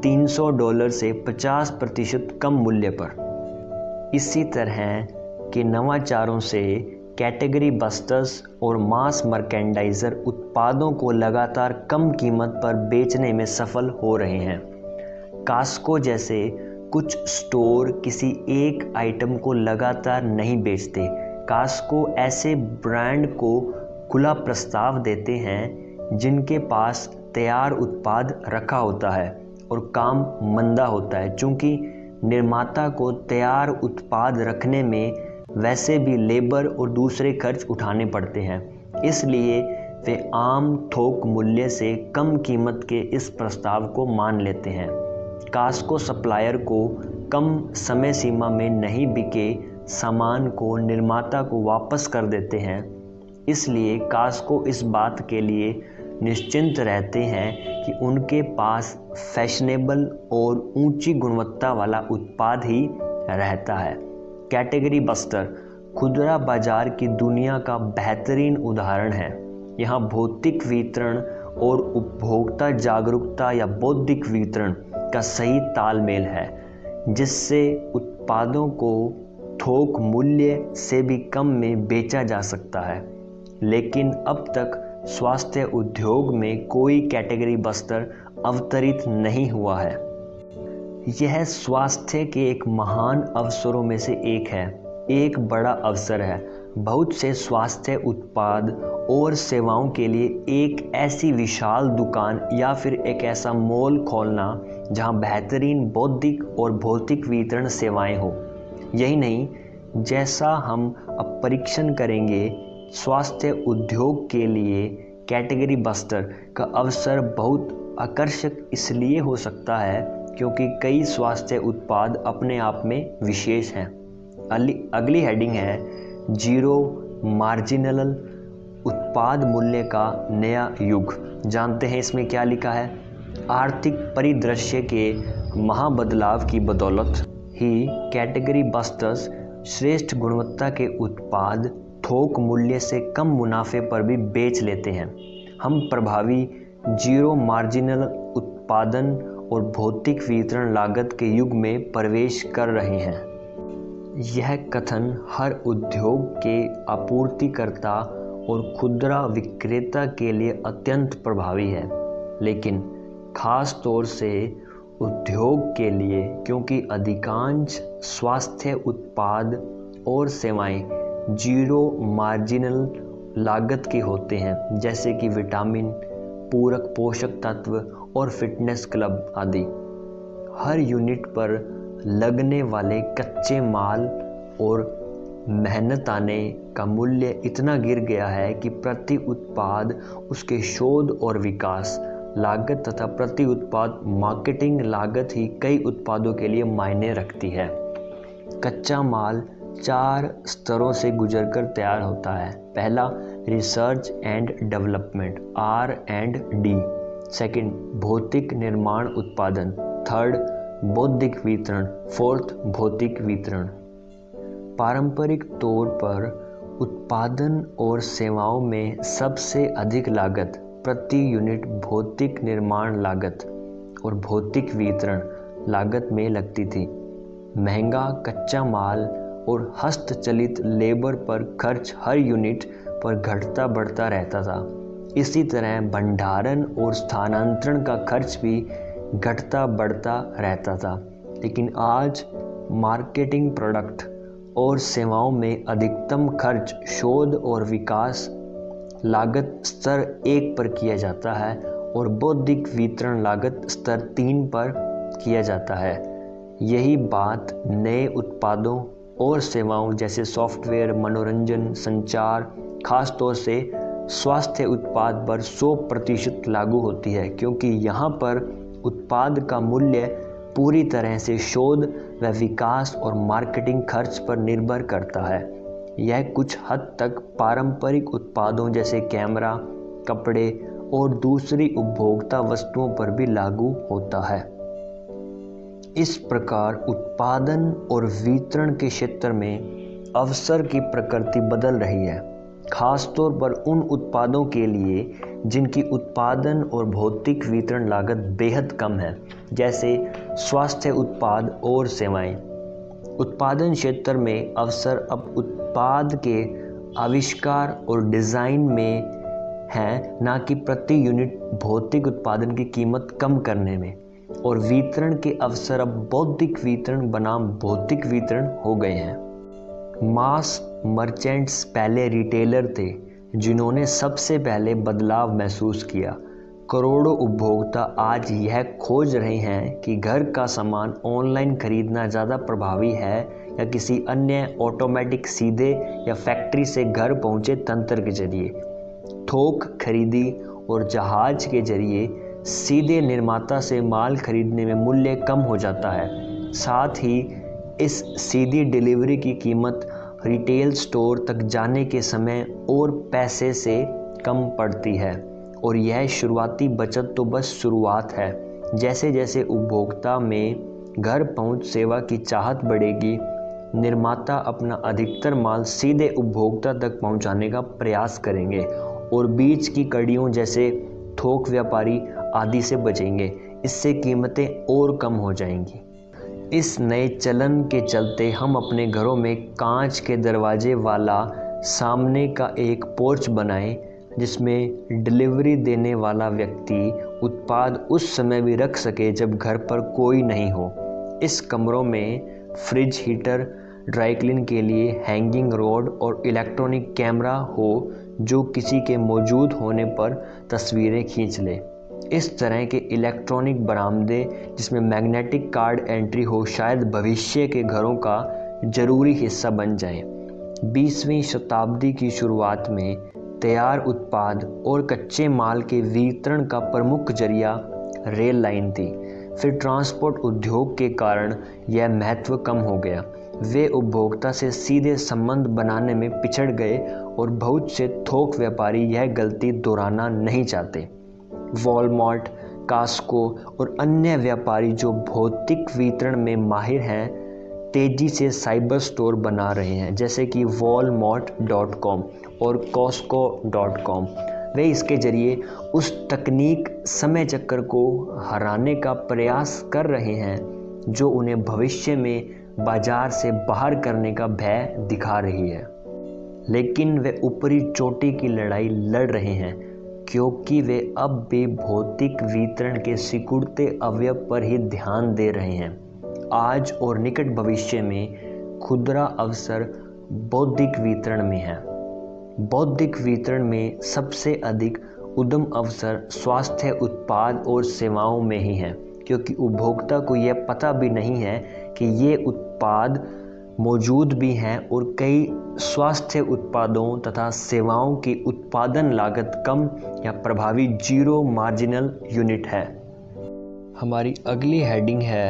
Speaker 1: $300 से 50% कम मूल्य पर। इसी तरह के नवाचारों से कैटेगरी बस्टर्स और मास मर्केंडाइजर उत्पादों को लगातार कम कीमत पर बेचने में सफल हो रहे हैं। कॉस्को जैसे कुछ स्टोर किसी एक आइटम को लगातार नहीं बेचते। कॉस्को ऐसे ब्रांड को खुला प्रस्ताव देते हैं जिनके पास तैयार उत्पाद रखा होता है और काम मंदा होता है। चूँकि निर्माता को तैयार उत्पाद रखने में वैसे भी लेबर और दूसरे खर्च उठाने पड़ते हैं, इसलिए वे आम थोक मूल्य से कम कीमत के इस प्रस्ताव को मान लेते हैं। कॉस्को सप्लायर को कम समय सीमा में नहीं बिके सामान को निर्माता को वापस कर देते हैं। इसलिए कॉस्को इस बात के लिए निश्चिंत रहते हैं कि उनके पास फैशनेबल और ऊंची गुणवत्ता वाला उत्पाद ही रहता है। कैटेगरी बस्टर खुदरा बाजार की दुनिया का बेहतरीन उदाहरण है। यहाँ भौतिक वितरण और उपभोक्ता जागरूकता या बौद्धिक वितरण का सही तालमेल है, जिससे उत्पादों को थोक मूल्य से भी कम में बेचा जा सकता है। लेकिन अब तक स्वास्थ्य उद्योग में कोई कैटेगरी बस्टर अवतरित नहीं हुआ है। यह स्वास्थ्य के एक महान अवसरों में से एक है, एक बड़ा अवसर है। बहुत से स्वास्थ्य उत्पाद और सेवाओं के लिए एक ऐसी विशाल दुकान या फिर एक ऐसा मॉल खोलना जहां बेहतरीन बौद्धिक और भौतिक वितरण सेवाएं हो। यही नहीं, जैसा हम अब परीक्षण करेंगे, स्वास्थ्य उद्योग के लिए कैटेगरी बस्टर का अवसर बहुत आकर्षक इसलिए हो सकता है क्योंकि कई स्वास्थ्य उत्पाद अपने आप में विशेष हैं। अगली हेडिंग है जीरो मार्जिनल उत्पाद मूल्य का नया युग। जानते हैं इसमें क्या लिखा है? आर्थिक परिदृश्य के महाबदलाव की बदौलत ही कैटेगरी बस्टर्स श्रेष्ठ गुणवत्ता के उत्पाद थोक मूल्य से कम मुनाफे पर भी बेच लेते हैं। हम प्रभावी जीरो मार्जिनल उत्पादन और भौतिक वितरण लागत के युग में प्रवेश कर रहे हैं। यह कथन हर उद्योग के आपूर्तिकर्ता और खुदरा विक्रेता के लिए अत्यंत प्रभावी है, लेकिन खास तौर से उद्योग के लिए, क्योंकि अधिकांश स्वास्थ्य उत्पाद और सेवाएं जीरो मार्जिनल लागत के होते हैं, जैसे कि विटामिन, पूरक पोषक तत्व और फिटनेस क्लब आदि। हर यूनिट पर लगने वाले कच्चे माल और मेहनत आने का मूल्य इतना गिर गया है कि प्रति उत्पाद उसके शोध और विकास लागत तथा प्रति उत्पाद मार्केटिंग लागत ही कई उत्पादों के लिए मायने रखती है। कच्चा माल 4 स्तरों से गुजरकर तैयार होता है। पहला, research and development R&D। Second, भौतिक निर्माण उत्पादन। थर्ड, बौद्धिक वितरण। फोर्थ, भौतिक वितरण। पारंपरिक तौर पर उत्पादन और सेवाओं में सबसे अधिक लागत प्रति यूनिट भौतिक निर्माण लागत और भौतिक वितरण लागत में लगती थी। महंगा कच्चा माल और हस्तचलित लेबर पर खर्च हर यूनिट पर घटता बढ़ता रहता था। इसी तरह भंडारण और स्थानांतरण का खर्च भी घटता बढ़ता रहता था। लेकिन आज मार्केटिंग, प्रोडक्ट और सेवाओं में अधिकतम खर्च शोध और विकास लागत स्तर 1 पर किया जाता है और बौद्धिक वितरण लागत स्तर 3 पर किया जाता है। यही बात नए उत्पादों और सेवाओं जैसे सॉफ्टवेयर, मनोरंजन, संचार, खासतौर से स्वास्थ्य उत्पाद पर 100% लागू होती है, क्योंकि यहाँ पर उत्पाद का मूल्य पूरी तरह से शोध व विकास और मार्केटिंग खर्च पर निर्भर करता है। यह कुछ हद तक पारंपरिक उत्पादों जैसे कैमरा, कपड़े और दूसरी उपभोक्ता वस्तुओं पर भी लागू होता है। इस प्रकार उत्पादन और वितरण के क्षेत्र में अवसर की प्रकृति बदल रही है, खासतौर पर उन उत्पादों के लिए जिनकी उत्पादन और भौतिक वितरण लागत बेहद कम है, जैसे स्वास्थ्य उत्पाद और सेवाएं। उत्पादन क्षेत्र में अवसर अब उत्पाद के आविष्कार और डिज़ाइन में है, न कि प्रति यूनिट भौतिक उत्पादन की कीमत कम करने में। और वितरण के अवसर अब बौद्धिक वितरण बनाम भौतिक वितरण हो गए हैं। मास मर्चेंट्स पहले रिटेलर थे जिन्होंने सबसे पहले बदलाव महसूस किया। करोड़ों उपभोक्ता आज यह खोज रहे हैं कि घर का सामान ऑनलाइन खरीदना ज़्यादा प्रभावी है या किसी अन्य ऑटोमेटिक सीधे या फैक्ट्री से घर पहुँचे तंत्र के जरिए। थोक खरीदी और जहाज के जरिए सीधे निर्माता से माल खरीदने में मूल्य कम हो जाता है। साथ ही इस सीधी डिलीवरी की कीमत रिटेल स्टोर तक जाने के समय और पैसे से कम पड़ती है। और यह शुरुआती बचत तो बस शुरुआत है। जैसे जैसे उपभोक्ता में घर पहुंच सेवा की चाहत बढ़ेगी, निर्माता अपना अधिकतर माल सीधे उपभोक्ता तक पहुंचाने का प्रयास करेंगे और बीच की कड़ियों जैसे थोक व्यापारी आदि से बचेंगे। इससे कीमतें और कम हो जाएंगी। इस नए चलन के चलते हम अपने घरों में कांच के दरवाजे वाला सामने का एक पोर्च बनाएं, जिसमें डिलीवरी देने वाला व्यक्ति उत्पाद उस समय भी रख सके जब घर पर कोई नहीं हो। इस कमरों में फ्रिज, हीटर, ड्राई क्लीन के लिए हैंगिंग रोड और इलेक्ट्रॉनिक कैमरा हो जो किसी के मौजूद होने पर तस्वीरें खींच ले। इस तरह के इलेक्ट्रॉनिक बरामदे जिसमें मैग्नेटिक कार्ड एंट्री हो शायद भविष्य के घरों का जरूरी हिस्सा बन जाएं। 20वीं शताब्दी की शुरुआत में तैयार उत्पाद और कच्चे माल के वितरण का प्रमुख जरिया रेल लाइन थी। फिर ट्रांसपोर्ट उद्योग के कारण यह महत्व कम हो गया। वे उपभोक्ता से सीधे संबंध बनाने में पिछड़ गए और बहुत से थोक व्यापारी यह गलती दोहराना नहीं चाहते। वॉलमार्ट, कास्को और अन्य व्यापारी जो भौतिक वितरण में माहिर हैं, तेजी से साइबर स्टोर बना रहे हैं, जैसे कि walmart.com और costco.com। वे इसके जरिए उस तकनीक समय चक्र को हराने का प्रयास कर रहे हैं जो उन्हें भविष्य में बाजार से बाहर करने का भय दिखा रही है। लेकिन वे ऊपरी चोटी की लड़ाई लड़ रहे हैं, क्योंकि वे अब भी भौतिक वितरण के सिकुड़ते अवयव पर ही ध्यान दे रहे हैं। आज और निकट भविष्य में खुदरा अवसर बौद्धिक वितरण में है। बौद्धिक वितरण में सबसे अधिक उद्यम अवसर स्वास्थ्य उत्पाद और सेवाओं में ही है, क्योंकि उपभोक्ता को यह पता भी नहीं है कि ये उत्पाद मौजूद भी हैं और कई स्वास्थ्य उत्पादों तथा सेवाओं की उत्पादन लागत कम या प्रभावी जीरो मार्जिनल यूनिट है। हमारी अगली हेडिंग है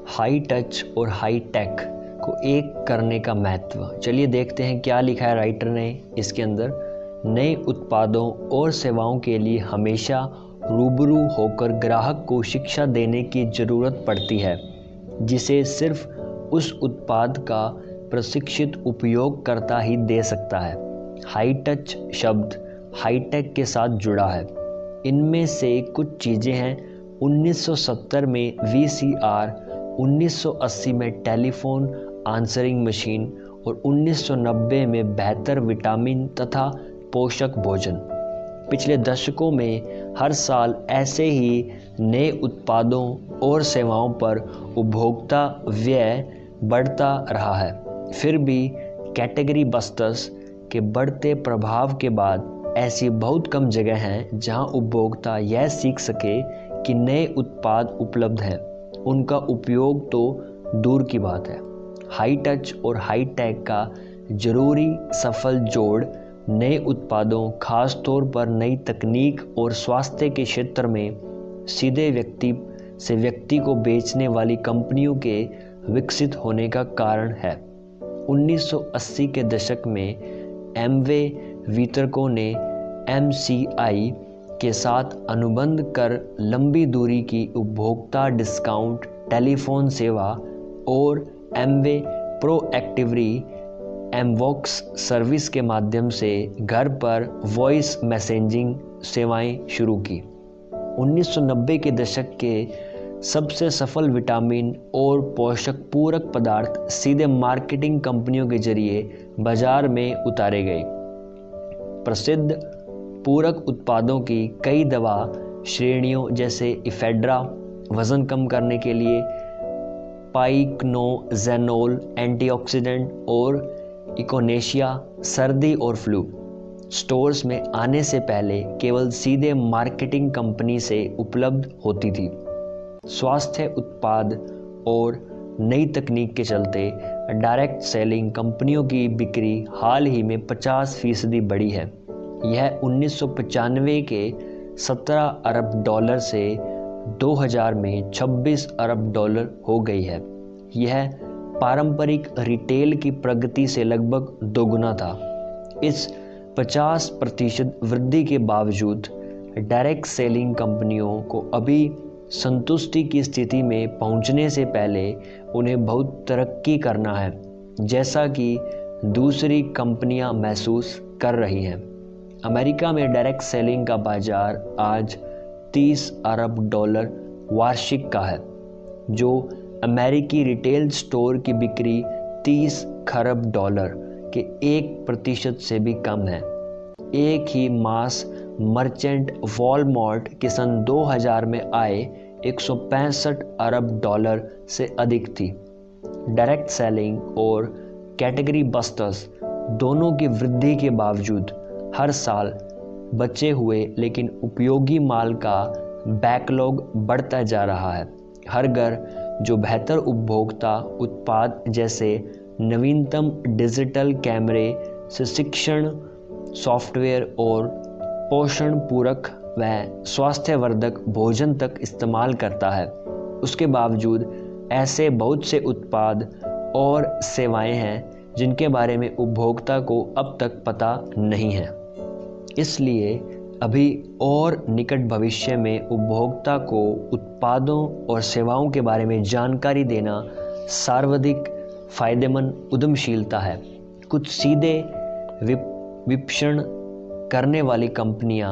Speaker 1: हाई टच और हाई टेक। को एक करने का महत्व। चलिए देखते हैं क्या लिखा है राइटर ने इसके अंदर। नए उत्पादों और सेवाओं के लिए हमेशा रूबरू होकर ग्राहक को शिक्षा देने की ज़रूरत पड़ती है, जिसे सिर्फ उस उत्पाद का प्रशिक्षित उपयोगकर्ता ही दे सकता है। हाई टच शब्द हाईटेक के साथ जुड़ा है। इनमें से कुछ चीज़ें हैं 1970 में VCR, 1980 में टेलीफोन आंसरिंग मशीन और 1990 में बेहतर विटामिन तथा पोषक भोजन। पिछले दशकों में हर साल ऐसे ही नए उत्पादों और सेवाओं पर उपभोक्ता व्यय बढ़ता रहा है। फिर भी कैटेगरी बस्टर्स के बढ़ते प्रभाव के बाद ऐसी बहुत कम जगह हैं जहां उपभोक्ता यह सीख सके कि नए उत्पाद उपलब्ध हैं। उनका उपयोग तो दूर की बात है। हाई टच और हाई टेक का जरूरी सफल जोड़ नए उत्पादों, खास तौर पर नई तकनीक और स्वास्थ्य के क्षेत्र में सीधे व्यक्ति से व्यक्ति को बेचने वाली कंपनियों के विकसित होने का कारण है। 1980 के दशक में एमवे वितरकों ने MCI के साथ अनुबंध कर लंबी दूरी की उपभोक्ता डिस्काउंट टेलीफोन सेवा और एमवे प्रोएक्टिवली एमवॉक्स सर्विस के माध्यम से घर पर वॉइस मैसेजिंग सेवाएं शुरू की। 1990 के दशक के सबसे सफल विटामिन और पोषक पूरक पदार्थ सीधे मार्केटिंग कंपनियों के जरिए बाजार में उतारे गए। प्रसिद्ध पूरक उत्पादों की कई दवा श्रेणियों जैसे इफेड्रा वज़न कम करने के लिए, पाइक्नोजेनोल एंटीऑक्सीडेंट और इकोनेशिया सर्दी और फ्लू स्टोर्स में आने से पहले केवल सीधे मार्केटिंग कंपनी से उपलब्ध होती थी। स्वास्थ्य उत्पाद और नई तकनीक के चलते डायरेक्ट सेलिंग कंपनियों की बिक्री हाल ही में 50% बढ़ी है। यह 1995 के 17 अरब डॉलर से 2000 में 26 अरब डॉलर हो गई है। यह पारंपरिक रिटेल की प्रगति से लगभग दोगुना था। इस 50% वृद्धि के बावजूद डायरेक्ट सेलिंग कंपनियों को अभी संतुष्टि की स्थिति में पहुंचने से पहले उन्हें बहुत तरक्की करना है, जैसा कि दूसरी कंपनियां महसूस कर रही हैं। अमेरिका में डायरेक्ट सेलिंग का बाजार आज 30 अरब डॉलर वार्षिक का है, जो अमेरिकी रिटेल स्टोर की बिक्री 30 खरब डॉलर के 1% से भी कम है। एक ही मास मर्चेंट वॉलमार्ट के सन 2000 में आए 165 अरब डॉलर से अधिक थी। डायरेक्ट सेलिंग और कैटेगरी बस्टर्स दोनों की वृद्धि के बावजूद हर साल बचे हुए लेकिन उपयोगी माल का बैकलॉग बढ़ता जा रहा है। हर घर जो बेहतर उपभोक्ता उत्पाद जैसे नवीनतम डिजिटल कैमरे से शिक्षण सॉफ्टवेयर और पोषण पूरक व स्वास्थ्यवर्धक भोजन तक इस्तेमाल करता है, उसके बावजूद ऐसे बहुत से उत्पाद और सेवाएं हैं जिनके बारे में उपभोक्ता को अब तक पता नहीं है। इसलिए अभी और निकट भविष्य में उपभोक्ता को उत्पादों और सेवाओं के बारे में जानकारी देना सर्वाधिक फायदेमंद उद्यमशीलता है। कुछ सीधे विपणन करने वाली कंपनियां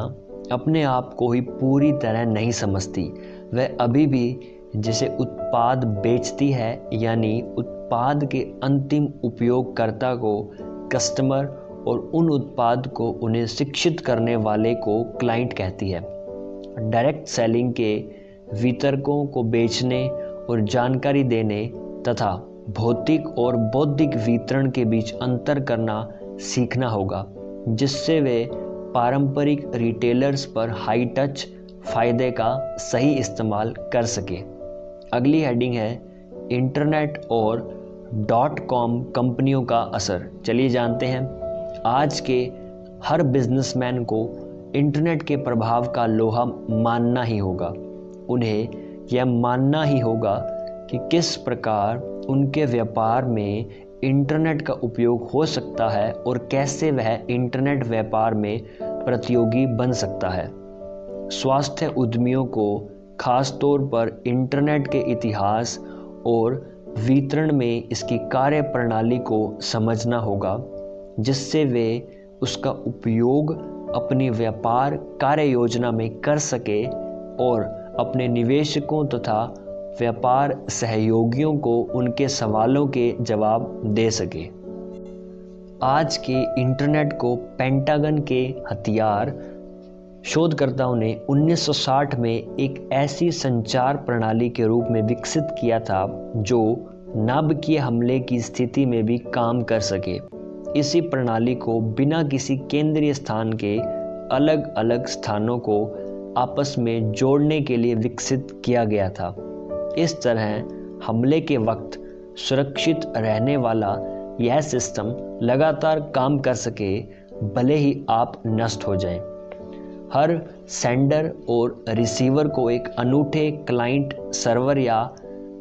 Speaker 1: अपने आप को ही पूरी तरह नहीं समझती। वह अभी भी जिसे उत्पाद बेचती है, यानी उत्पाद के अंतिम उपयोगकर्ता को कस्टमर और उन उत्पाद को उन्हें शिक्षित करने वाले को क्लाइंट कहती है। डायरेक्ट सेलिंग के वितरकों को बेचने और जानकारी देने तथा भौतिक और बौद्धिक वितरण के बीच अंतर करना सीखना होगा, जिससे वे पारंपरिक रिटेलर्स पर हाई टच फायदे का सही इस्तेमाल कर सके। अगली हेडिंग है इंटरनेट और .com कंपनियों का असर। चलिए जानते हैं। आज के हर बिजनेसमैन को इंटरनेट के प्रभाव का लोहा मानना ही होगा। उन्हें यह मानना ही होगा कि किस प्रकार उनके व्यापार में इंटरनेट का उपयोग हो सकता है और कैसे वह इंटरनेट व्यापार में प्रतियोगी बन सकता है। स्वास्थ्य उद्यमियों को खास तौर पर इंटरनेट के इतिहास और वितरण में इसकी कार्य प्रणाली को समझना होगा, जिससे वे उसका उपयोग अपनी व्यापार कार्य योजना में कर सके और अपने निवेशकों तथा व्यापार सहयोगियों को उनके सवालों के जवाब दे सके। आज के इंटरनेट को पेंटागन के हथियार शोधकर्ताओं ने 1960 में एक ऐसी संचार प्रणाली के रूप में विकसित किया था जो नाभिकीय हमले की स्थिति में भी काम कर सके। इसी प्रणाली को बिना किसी केंद्रीय स्थान के अलग अलग स्थानों को आपस में जोड़ने के लिए विकसित किया गया था। इस तरह हमले के वक्त सुरक्षित रहने वाला यह सिस्टम लगातार काम कर सके, भले ही आप नष्ट हो जाएं। हर सेंडर और रिसीवर को एक अनूठे क्लाइंट सर्वर या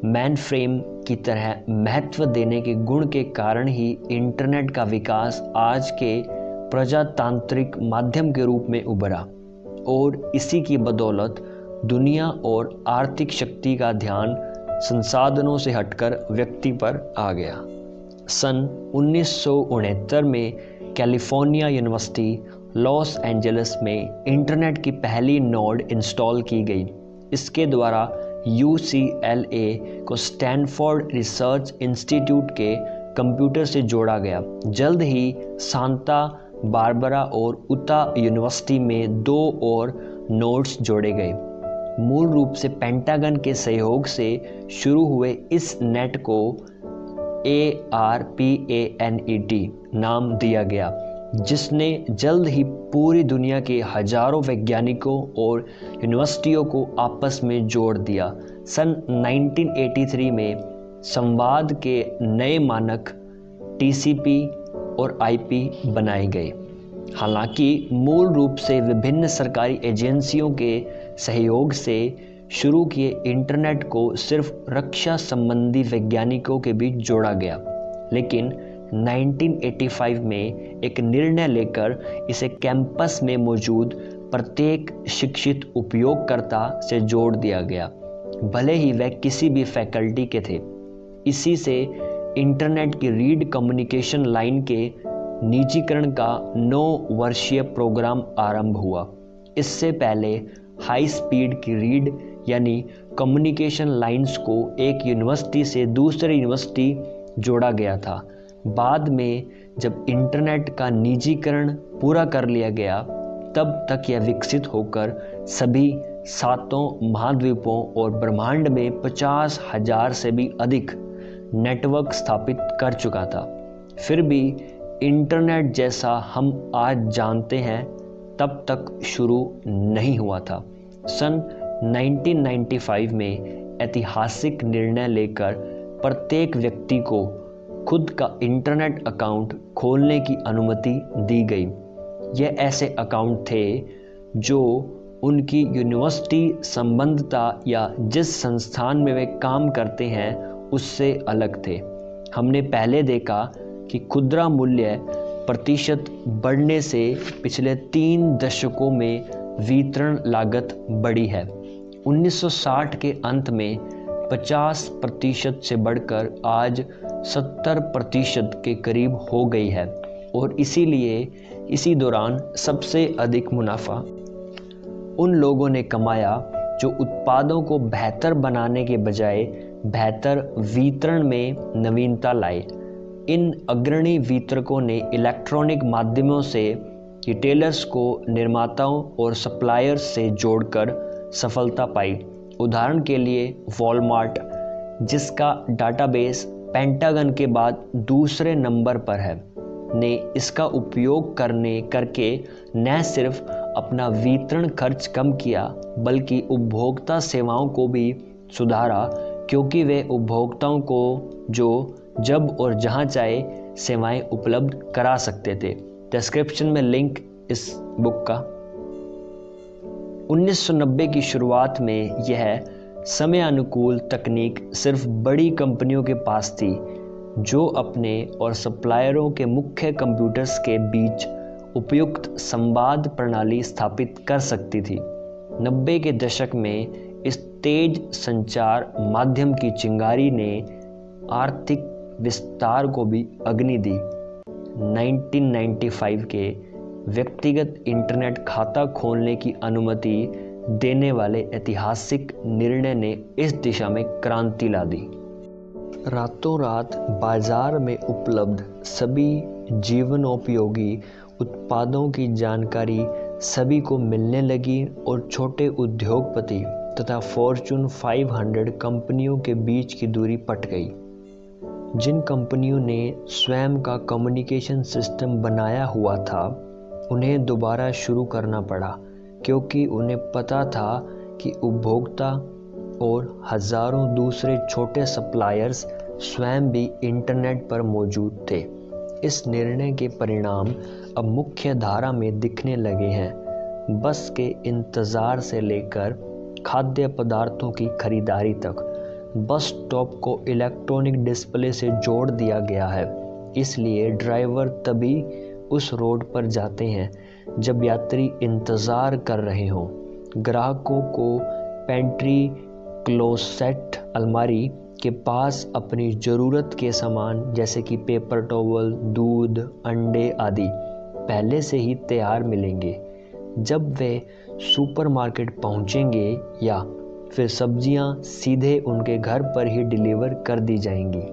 Speaker 1: मेनफ्रेम की तरह महत्व देने के गुण के कारण ही इंटरनेट का विकास आज के प्रजातांत्रिक माध्यम के रूप में उभरा और इसी की बदौलत दुनिया और आर्थिक शक्ति का ध्यान संसाधनों से हटकर व्यक्ति पर आ गया। सन 1969 में कैलिफोर्निया यूनिवर्सिटी लॉस एंजलिस में इंटरनेट की पहली नोड इंस्टॉल की गई। इसके द्वारा UCLA को स्टैनफोर्ड रिसर्च इंस्टीट्यूट के कंप्यूटर से जोड़ा गया। जल्द ही सांता बारबरा और उता यूनिवर्सिटी में 2 और नोड्स जोड़े गए। मूल रूप से पेंटागन के सहयोग से शुरू हुए इस नेट को ARPANET नाम दिया गया, जिसने जल्द ही पूरी दुनिया के हजारों वैज्ञानिकों और यूनिवर्सिटियों को आपस में जोड़ दिया। सन 1983 में संवाद के नए मानक TCP और IP बनाए गए। हालांकि मूल रूप से विभिन्न सरकारी एजेंसियों के सहयोग से शुरू किए इंटरनेट को सिर्फ रक्षा संबंधी वैज्ञानिकों के बीच जोड़ा गया, लेकिन 1985 में एक निर्णय लेकर इसे कैंपस में मौजूद प्रत्येक शिक्षित उपयोगकर्ता से जोड़ दिया गया, भले ही वह किसी भी फैकल्टी के थे। इसी से इंटरनेट की रीड कम्युनिकेशन लाइन के निजीकरण का 9 वर्षीय प्रोग्राम आरंभ हुआ। इससे पहले हाई स्पीड की रीड यानी कम्युनिकेशन लाइंस को एक यूनिवर्सिटी से दूसरी यूनिवर्सिटी जोड़ा गया था। बाद में जब इंटरनेट का निजीकरण पूरा कर लिया गया, तब तक यह विकसित होकर सभी 7 महाद्वीपों और ब्रह्मांड में 50,000 से भी अधिक नेटवर्क स्थापित कर चुका था। फिर भी इंटरनेट जैसा हम आज जानते हैं तब तक शुरू नहीं हुआ था। सन 1995 में ऐतिहासिक निर्णय लेकर प्रत्येक व्यक्ति को खुद का इंटरनेट अकाउंट खोलने की अनुमति दी गई। ये ऐसे अकाउंट थे जो उनकी यूनिवर्सिटी संबद्धता या जिस संस्थान में वे काम करते हैं उससे अलग थे। हमने पहले देखा कि खुदरा मूल्य प्रतिशत बढ़ने से पिछले 3 दशकों में वितरण लागत बढ़ी है। 1960 के अंत में 50% से बढ़कर आज 70% के करीब हो गई है और इसीलिए इसी दौरान सबसे अधिक मुनाफा उन लोगों ने कमाया जो उत्पादों को बेहतर बनाने के बजाय बेहतर वितरण में नवीनता लाए। इन अग्रणी वितरकों ने इलेक्ट्रॉनिक माध्यमों से रिटेलर्स को निर्माताओं और सप्लायर्स से जोड़कर सफलता पाई। उदाहरण के लिए वॉलमार्ट, जिसका डाटाबेस पेंटागन के बाद दूसरे नंबर पर है, ने इसका उपयोग करके न सिर्फ अपना वितरण खर्च कम किया बल्कि उपभोक्ता सेवाओं को भी सुधारा, क्योंकि वे उपभोक्ताओं को जो जब और जहां चाहे सेवाएं उपलब्ध करा सकते थे। डिस्क्रिप्शन में लिंक इस बुक का। 1990 की शुरुआत में यह समय अनुकूल तकनीक सिर्फ बड़ी कंपनियों के पास थी, जो अपने और सप्लायरों के मुख्य कंप्यूटर्स के बीच उपयुक्त संवाद प्रणाली स्थापित कर सकती थी। 90 के दशक में इस तेज संचार माध्यम की चिंगारी ने आर्थिक विस्तार को भी अग्नि दी। 1995 के व्यक्तिगत इंटरनेट खाता खोलने की अनुमति देने वाले ऐतिहासिक निर्णय ने इस दिशा में क्रांति ला दी। रातों रात बाजार में उपलब्ध सभी जीवनोपयोगी उत्पादों की जानकारी सभी को मिलने लगी और छोटे उद्योगपति तथा फॉर्च्यून 500 कंपनियों के बीच की दूरी पट गई। जिन कंपनियों ने स्वयं का कम्युनिकेशन सिस्टम बनाया हुआ था, उन्हें दोबारा शुरू करना पड़ा, क्योंकि उन्हें पता था कि उपभोक्ता और हजारों दूसरे छोटे सप्लायर्स स्वयं भी इंटरनेट पर मौजूद थे। इस निर्णय के परिणाम अब मुख्य धारा में दिखने लगे हैं। बस के इंतज़ार से लेकर खाद्य पदार्थों की खरीदारी तक बस स्टॉप को इलेक्ट्रॉनिक डिस्प्ले से जोड़ दिया गया है। इसलिए ड्राइवर तभी उस रोड पर जाते हैं जब यात्री इंतज़ार कर रहे हों। ग्राहकों को पेंट्री क्लोसेट अलमारी के पास अपनी ज़रूरत के सामान जैसे कि पेपर टॉवल, दूध, अंडे आदि पहले से ही तैयार मिलेंगे। जब वे सुपरमार्केट पहुंचेंगे या फिर सब्जियां सीधे उनके घर पर ही डिलीवर कर दी जाएंगी।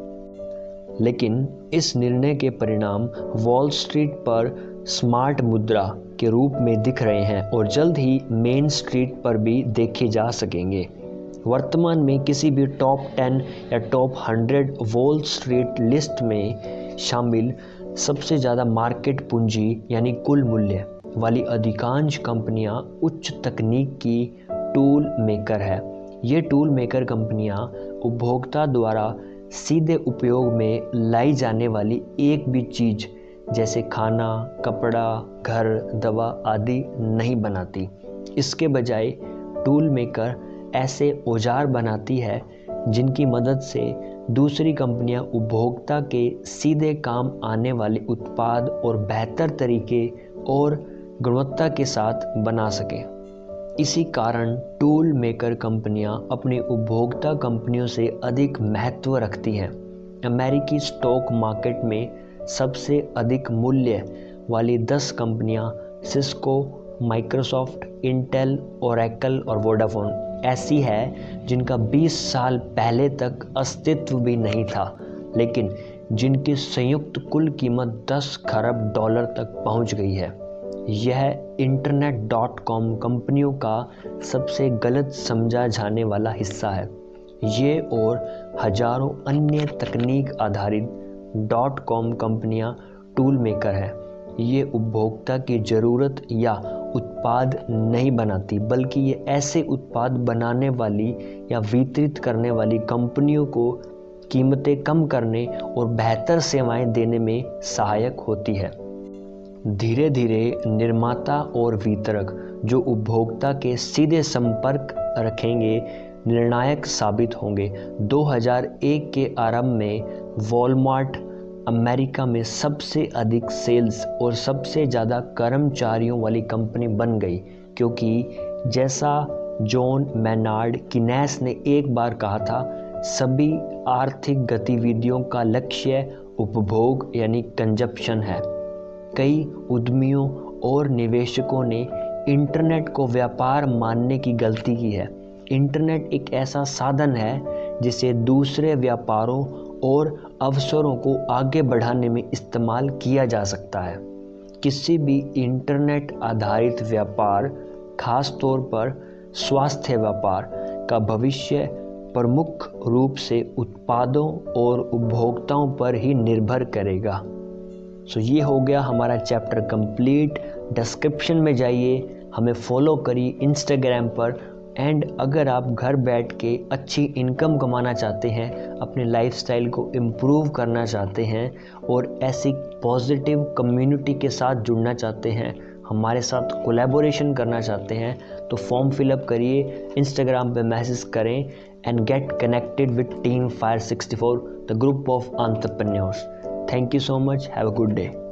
Speaker 1: लेकिन इस निर्णय के परिणाम वॉल स्ट्रीट पर स्मार्ट मुद्रा के रूप में दिख रहे हैं और जल्द ही मेन स्ट्रीट पर भी देखे जा सकेंगे। वर्तमान में किसी भी टॉप 10 या टॉप 100 वॉल स्ट्रीट लिस्ट में शामिल सबसे ज़्यादा मार्केट पूंजी यानी कुल मूल्य वाली अधिकांश कंपनियां उच्च तकनीक की टूल मेकर है। ये टूल मेकर कंपनियां उपभोक्ता द्वारा सीधे उपयोग में लाई जाने वाली एक भी चीज़ जैसे खाना, कपड़ा, घर, दवा आदि नहीं बनाती। इसके बजाय टूल मेकर ऐसे औजार बनाती है जिनकी मदद से दूसरी कंपनियां उपभोक्ता के सीधे काम आने वाले उत्पाद और बेहतर तरीके और गुणवत्ता के साथ बना सके। इसी कारण टूल मेकर कंपनियां अपनी उपभोक्ता कंपनियों से अधिक महत्व रखती हैं। अमेरिकी स्टॉक मार्केट में सबसे अधिक मूल्य वाली 10 कंपनियां सिस्को, माइक्रोसॉफ्ट, इंटेल, ओरेकल और वोडाफोन ऐसी है जिनका 20 साल पहले तक अस्तित्व भी नहीं था, लेकिन जिनकी संयुक्त कुल कीमत 10 खरब डॉलर तक पहुंच गई है। यह इंटरनेट.com कंपनियों का सबसे गलत समझा जाने वाला हिस्सा है। ये और हजारों अन्य तकनीक आधारित .com कंपनियां टूल मेकर है। ये उपभोक्ता की ज़रूरत या उत्पाद नहीं बनाती, बल्कि ये ऐसे उत्पाद बनाने वाली या वितरित करने वाली कंपनियों को कीमतें कम करने और बेहतर सेवाएं देने में सहायक होती है। धीरे धीरे निर्माता और वितरक जो उपभोक्ता के सीधे संपर्क रखेंगे निर्णायक साबित होंगे। 2001 के आरंभ में वॉलमार्ट अमेरिका में सबसे अधिक सेल्स और सबसे ज़्यादा कर्मचारियों वाली कंपनी बन गई, क्योंकि जैसा जॉन मैनार्ड कीनेस ने एक बार कहा था, सभी आर्थिक गतिविधियों का लक्ष्य उपभोग यानी कंजप्शन है। कई उद्यमियों और निवेशकों ने इंटरनेट को व्यापार मानने की गलती की है। इंटरनेट एक ऐसा साधन है जिसे दूसरे व्यापारों और अवसरों को आगे बढ़ाने में इस्तेमाल किया जा सकता है। किसी भी इंटरनेट आधारित व्यापार, खास तौर पर स्वास्थ्य व्यापार का भविष्य प्रमुख रूप से उत्पादों और उपभोक्ताओं पर ही निर्भर करेगा। ये हो गया हमारा चैप्टर कंप्लीट। डिस्क्रिप्शन में जाइए, हमें फॉलो करिए इंस्टाग्राम पर। एंड अगर आप घर बैठ के अच्छी इनकम कमाना चाहते हैं, अपने लाइफस्टाइल को इम्प्रूव करना चाहते हैं और ऐसी पॉजिटिव कम्युनिटी के साथ जुड़ना चाहते हैं, हमारे साथ कोलैबोरेशन करना चाहते हैं तो फॉर्म फिलअप करिए, इंस्टाग्राम पे मैसेज करें and get connected with team fire 64, the group of entrepreneurs. Thank you so much, have a good day.